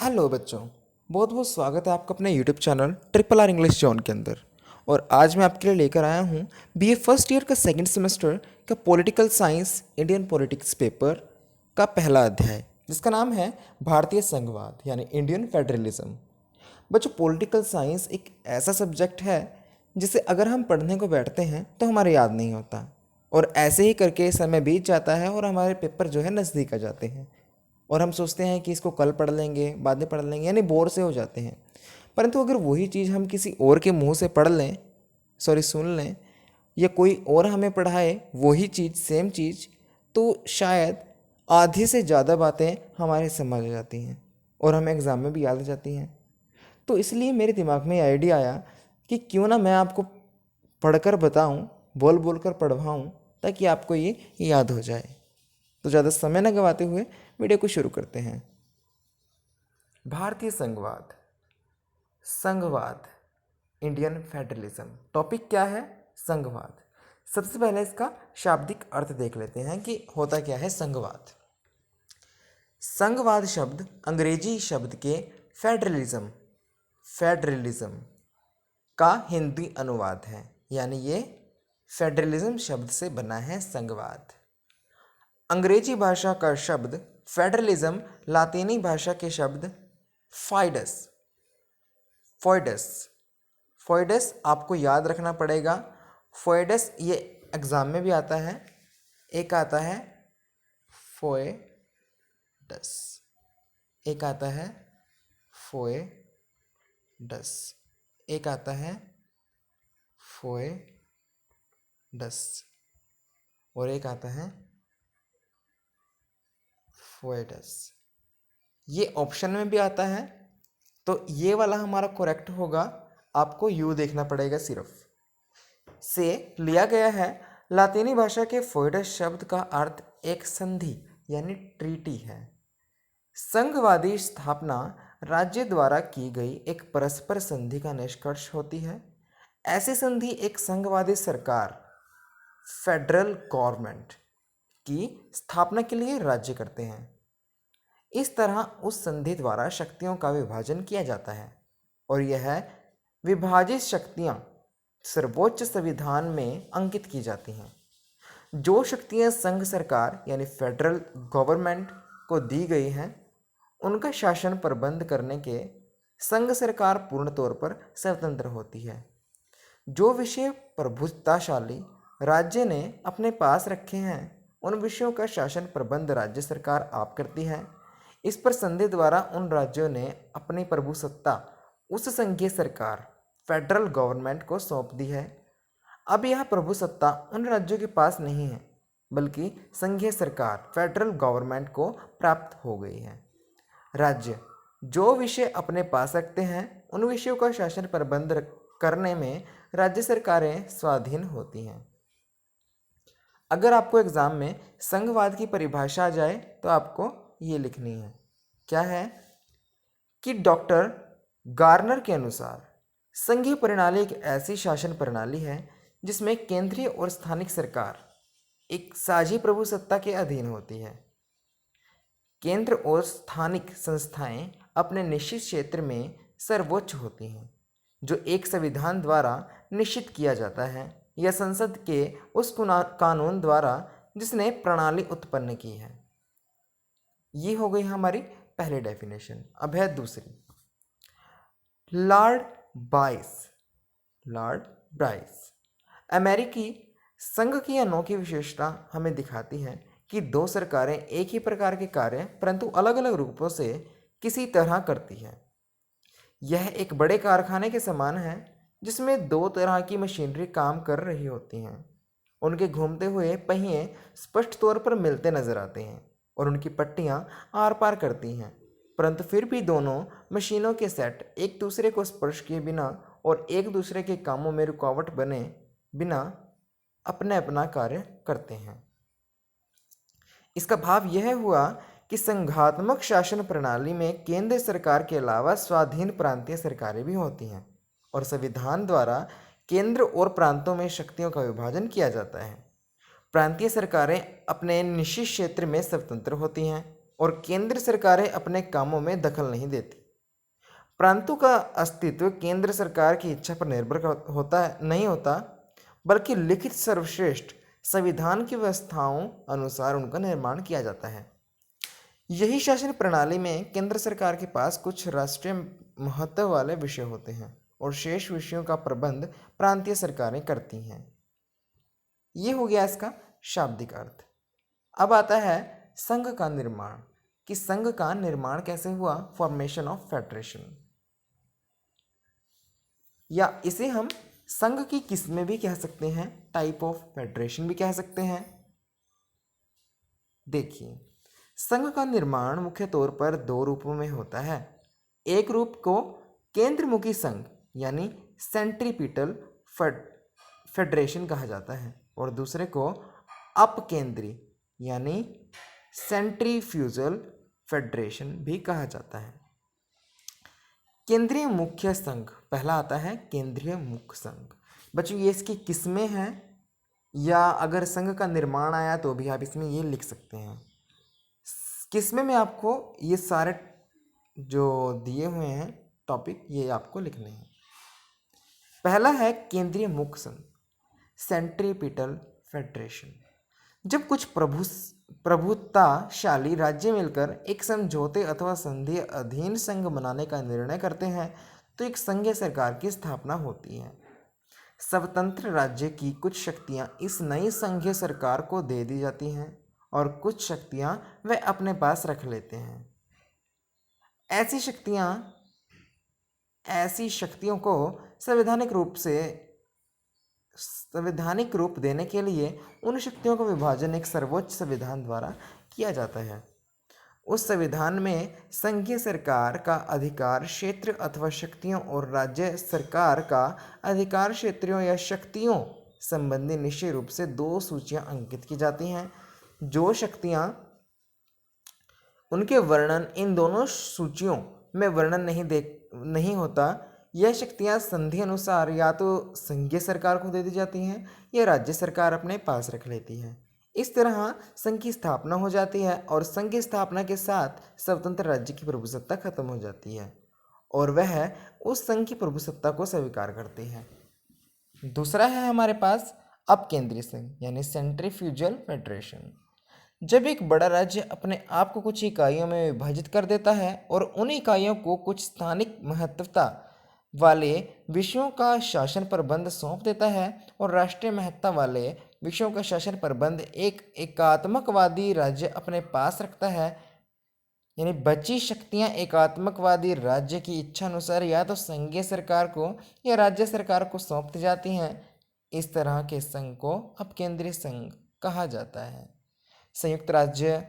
Hello बच्चों, बहुत बहुत स्वागत है आपका अपने YouTube channel triple R English zone के अंदर। और आज मैं आपके लिए लेकर आया हूँ बीए फर्स्ट ईयर का सेकंड सेमेस्टर का political science Indian politics paper का पहला अध्याय, जिसका नाम है भारतीय संघवाद यानी इंडियन फेडरलिज्म। बच्चों, पॉलिटिकल साइंस एक ऐसा सब्जेक्ट है जिसे अगर हम पढ़ने को बैठते हैं तो हमारे याद नहीं होता, और ऐसे ही करके समय बीत जाता है और हमारे पेपर जो है नज़दीक आ जाते हैं और हम सोचते हैं कि इसको कल पढ़ लेंगे, बाद में पढ़ लेंगे, यानी बोर से हो जाते हैं। परंतु अगर वही चीज़ हम किसी और के मुंह से पढ़ लें, सुन लें, या कोई और हमें पढ़ाए वही चीज़, सेम चीज़, तो शायद आधे से ज़्यादा बातें हमारे समझ आ जाती हैं और हमें एग्ज़ाम में भी याद आ जाती हैं। तो इसलिए मेरे दिमाग में आइडिया आया कि क्यों ना मैं आपको पढ़कर बताऊं, बोल बोल कर पढ़वाऊँ, ताकि आपको ये याद हो जाए। तो ज़्यादा समय न गंवाते हुए वीडियो को शुरू करते हैं। भारतीय संघवाद, संघवाद, इंडियन फेडरलिज्म। टॉपिक क्या है? संघवाद। सबसे पहले इसका शाब्दिक अर्थ देख लेते हैं कि होता क्या है संघवाद। संघवाद शब्द अंग्रेजी शब्द के फेडरलिज्म फेडरलिज्म का हिंदी अनुवाद है, यानी ये फेडरलिज्म शब्द से बना है संघवाद। अंग्रेजी भाषा का शब्द फेडरलिज्म लातीनी भाषा के शब्द फाइडस फोइडस फोइडस आपको याद रखना पड़ेगा। फोइडस ये एग्जाम में भी आता है। एक आता है फोएडस, एक आता है फोएडस, एक आता है फोएडस, और एक आता है फोएडस। ये ऑप्शन में भी आता है, तो ये वाला हमारा करेक्ट होगा। आपको यू देखना पड़ेगा सिर्फ। से लिया गया है। लातीनी भाषा के फोइडस शब्द का अर्थ एक संधि यानी ट्रीटी है। संघवादी स्थापना राज्य द्वारा की गई एक परस्पर संधि का निष्कर्ष होती है। ऐसी संधि एक संघवादी सरकार, फेडरल गवर्नमेंट की स्थापना के लिए राज्य करते हैं। इस तरह उस संधि द्वारा शक्तियों का विभाजन किया जाता है और यह विभाजित शक्तियां सर्वोच्च संविधान में अंकित की जाती हैं। जो शक्तियां संघ सरकार यानी फेडरल गवर्नमेंट को दी गई हैं, उनका शासन प्रबंध करने के संघ सरकार पूर्ण तौर पर स्वतंत्र होती है। जो विषय प्रभुत्वशाली राज्य ने अपने पास रखे हैं, उन विषयों का शासन प्रबंध राज्य सरकार आप करती है। इस पर संधि द्वारा उन राज्यों ने अपनी प्रभुसत्ता उस संघीय सरकार, फेडरल गवर्नमेंट को सौंप दी है। अब यह प्रभुसत्ता उन राज्यों के पास नहीं है, बल्कि संघीय सरकार, फेडरल गवर्नमेंट को प्राप्त हो गई है। राज्य जो विषय अपने पास रखते हैं, उन विषयों का शासन प्रबंध करने में राज्य सरकारें स्वाधीन होती हैं। अगर आपको एग्जाम में संघवाद की परिभाषा आ जाए तो आपको ये लिखनी है। क्या है कि डॉक्टर गार्नर के अनुसार संघीय प्रणाली एक ऐसी शासन प्रणाली है जिसमें केंद्रीय और स्थानिक सरकार एक साझी प्रभुसत्ता के अधीन होती है। केंद्र और स्थानिक संस्थाएं अपने निश्चित क्षेत्र में सर्वोच्च होती हैं, जो एक संविधान द्वारा निश्चित किया जाता है या संसद के उस कानून द्वारा जिसने प्रणाली उत्पन्न की है। ये हो गई हमारी पहली डेफिनेशन। अब है दूसरी। लॉर्ड ब्राइस अमेरिकी संघ की अनोखी विशेषता हमें दिखाती है कि दो सरकारें एक ही प्रकार के कार्य परंतु अलग अलग रूपों से किसी तरह करती हैं। यह एक बड़े कारखाने के समान है जिसमें दो तरह की मशीनरी काम कर रही होती हैं। उनके घूमते हुए पहिए स्पष्ट तौर पर मिलते नजर आते हैं और उनकी पट्टियां आर पार करती हैं, परंतु फिर भी दोनों मशीनों के सेट एक दूसरे को स्पर्श किए बिना और एक दूसरे के कामों में रुकावट बने बिना अपने अपना कार्य करते हैं। इसका भाव यह हुआ कि संघात्मक शासन प्रणाली में केंद्र सरकार के अलावा स्वाधीन प्रांतीय सरकारें भी होती हैं और संविधान द्वारा केंद्र और प्रांतों में शक्तियों का विभाजन किया जाता है। प्रांतीय सरकारें अपने निश्चित क्षेत्र में स्वतंत्र होती हैं और केंद्र सरकारें अपने कामों में दखल नहीं देती। प्रांतों का अस्तित्व केंद्र सरकार की इच्छा पर निर्भर होता है नहीं होता, बल्कि लिखित सर्वश्रेष्ठ संविधान की व्यवस्थाओं अनुसार उनका निर्माण किया जाता है। यही शासन प्रणाली में केंद्र सरकार के पास कुछ राष्ट्रीय महत्व वाले विषय होते हैं और शेष विषयों का प्रबंध प्रांतीय सरकारें करती हैं। ये हो गया इसका शाब्दिक अर्थ। अब आता है संघ का निर्माण, कि संघ का निर्माण कैसे हुआ, फॉर्मेशन ऑफ फेडरेशन, या इसे हम संघ की किस्में भी कह सकते हैं, टाइप ऑफ फेडरेशन भी कह सकते हैं। देखिए, संघ का निर्माण मुख्य तौर पर दो रूपों में होता है। एक रूप को केंद्रमुखी संघ यानी सेंट्रीपिटल फेडरेशन कहा जाता है और दूसरे को अपकेंद्री यानी सेंट्रीफ्यूजल फेडरेशन भी कहा जाता है। केंद्रीय मुख्य संघ पहला आता है, केंद्रीय मुख्य संघ। बच्चों ये इसकी किस्में हैं, या अगर संघ का निर्माण आया तो भी आप इसमें ये लिख सकते हैं। किस्में में आपको ये सारे जो दिए हुए हैं टॉपिक ये आपको लिखने हैं। पहला है केंद्रीय मुख्य संघ, सेंट्रीपिटल फेडरेशन। जब कुछ प्रभुत्वशाली राज्य मिलकर एक समझौते अथवा संधि अधीन संघ बनाने का निर्णय करते हैं तो एक संघीय सरकार की स्थापना होती है। स्वतंत्र राज्य की कुछ शक्तियां इस नई संघीय सरकार को दे दी जाती हैं और कुछ शक्तियां वे अपने पास रख लेते हैं। ऐसी शक्तियों को संवैधानिक रूप देने के लिए उन शक्तियों का विभाजन एक सर्वोच्च संविधान द्वारा किया जाता है। उस संविधान में संघीय सरकार का अधिकार क्षेत्र अथवा शक्तियों और राज्य सरकार का अधिकार क्षेत्रों या शक्तियों संबंधी निश्चित रूप से दो सूचियां अंकित की जाती हैं। जो शक्तियां उनके वर्णन इन दोनों सूचियों में वर्णन नहीं होता, यह शक्तियां संधि अनुसार या तो संघीय सरकार को दे दी जाती हैं या राज्य सरकार अपने पास रख लेती है। इस तरह संघ की स्थापना हो जाती है और संघ की स्थापना के साथ स्वतंत्र राज्य की प्रभुसत्ता खत्म हो जाती है और वह उस संघ की प्रभुसत्ता को स्वीकार करते हैं। दूसरा है हमारे पास अपकेंद्रीय संघ यानी सेंट्रीफ्यूजल फेडरेशन। जब एक बड़ा राज्य अपने आप को कुछ इकाइयों में विभाजित कर देता है और उन इकाइयों को कुछ स्थानिक महत्वता वाले विषयों का शासन प्रबंध सौंप देता है और राष्ट्रीय महत्ता वाले विषयों का शासन प्रबंध एक एकात्मकवादी राज्य अपने पास रखता है, यानी बची शक्तियां एकात्मकवादी राज्य की इच्छा अनुसार या तो संघीय सरकार को या राज्य सरकार को सौंप दी जाती हैं। इस तरह के संघ को अपकेंद्रीय संघ कहा जाता है। संयुक्त राज्य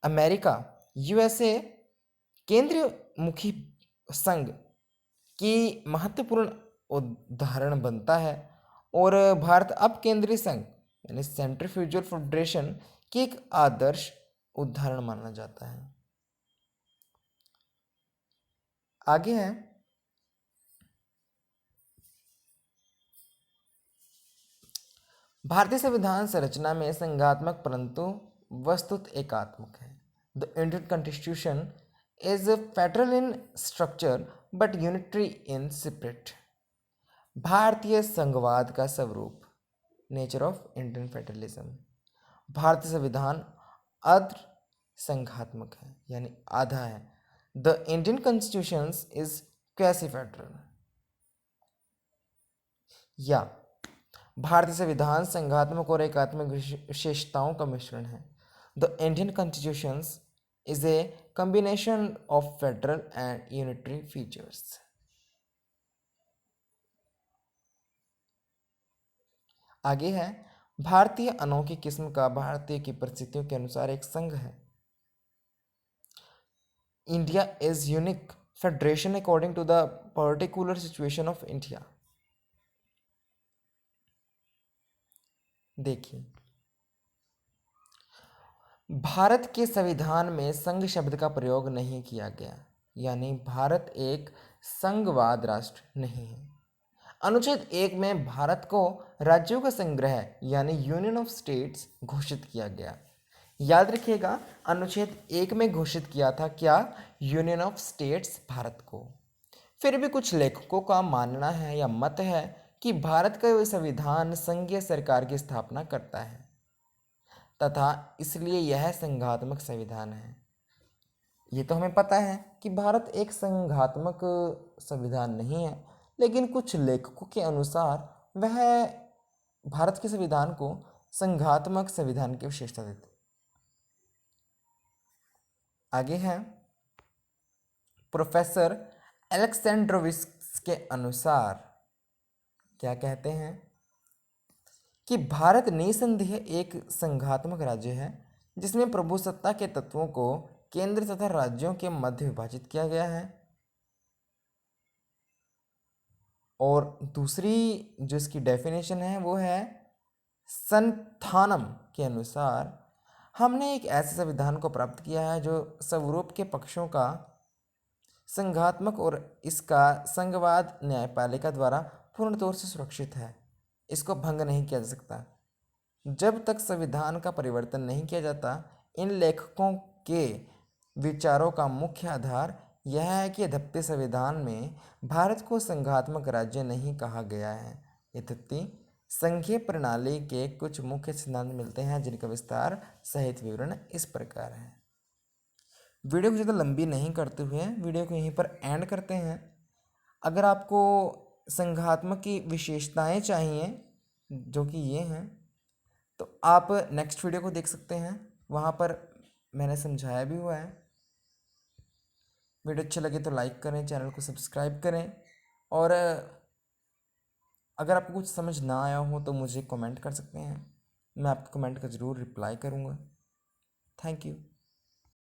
अमेरिका यूएसए केंद्रीय मुखी संघ की महत्वपूर्ण उदाहरण बनता है और भारत अपकेंद्रीय संघ यानी सेंट्रीफ्यूजल फेडरेशन की एक आदर्श उदाहरण माना जाता है। आगे है भारतीय संविधान संरचना में संघात्मक परंतु वस्तुत एकात्मक है। The Indian constitution is federal in structure but unitary in spirit. भारतीय संघवाद का स्वरूप, नेचर ऑफ इंडियन फेडरलिज्म। भारतीय संविधान अर्ध संघात्मक है यानी आधा है। The Indian constitution is quasi federal. या भारतीय संविधान संघात्मक और एकात्मक विशेषताओं का मिश्रण है। The Indian constitution is a combination of federal and unitary features. आगे है भारतीय अनोखी किस्म का भारतीय की परिस्थितियों के अनुसार एक संघ है। India is unique federation according to the particular situation of India. देखिए, भारत के संविधान में संघ शब्द का प्रयोग नहीं किया गया, यानी भारत एक संघवाद राष्ट्र नहीं है। अनुच्छेद 1 में भारत को राज्यों का संग्रह यानी यूनियन ऑफ स्टेट्स घोषित किया गया। याद रखिएगा, अनुच्छेद 1 में घोषित किया था क्या? यूनियन ऑफ स्टेट्स भारत को। फिर भी कुछ लेखकों का मानना है या मत है कि भारत का यह संविधान संघीय सरकार की स्थापना करता है तथा इसलिए यह संघात्मक संविधान है। ये तो हमें पता है कि भारत एक संघात्मक संविधान नहीं है, लेकिन कुछ लेखकों के अनुसार वह भारत के संविधान को संघात्मक संविधान की विशेषता देते। आगे है प्रोफेसर एलेक्सेंड्रोविक्स के अनुसार क्या कहते हैं कि भारत निसंदेह एक संघात्मक राज्य है जिसमें प्रभुसत्ता के तत्वों को केंद्र तथा राज्यों के मध्य विभाजित किया गया है। और दूसरी जो इसकी डेफिनेशन है वो है संथानम के अनुसार हमने एक ऐसे संविधान को प्राप्त किया है जो स्वरूप के पक्षों का संघात्मक और इसका संघवाद न्यायपालिका द्वारा पूर्ण तौर से सुरक्षित है। इसको भंग नहीं किया जा सकता। जब तक संविधान का परिवर्तन नहीं किया जाता, इन लेखकों के विचारों का मुख्य आधार यह है कि यद्यपि संविधान में भारत को संघात्मक राज्य नहीं कहा गया है, यद्यपि संघीय प्रणाली के कुछ मुख्य सिद्धांत मिलते हैं जिनका विस्तार सहित विवरण इस प्रकार है। वीडियो को ज़्यादा लंबी नहीं करते हुए वीडियो को यहीं पर एंड करते हैं। अगर आपको संघात्मक की विशेषताएं चाहिए जो कि ये हैं, तो आप नेक्स्ट वीडियो को देख सकते हैं, वहाँ पर मैंने समझाया भी हुआ है। वीडियो अच्छा लगे तो लाइक करें, चैनल को सब्सक्राइब करें, और अगर आपको कुछ समझ ना आया हो तो मुझे कमेंट कर सकते हैं, मैं आपके कमेंट का ज़रूर रिप्लाई करूँगा। Thank you.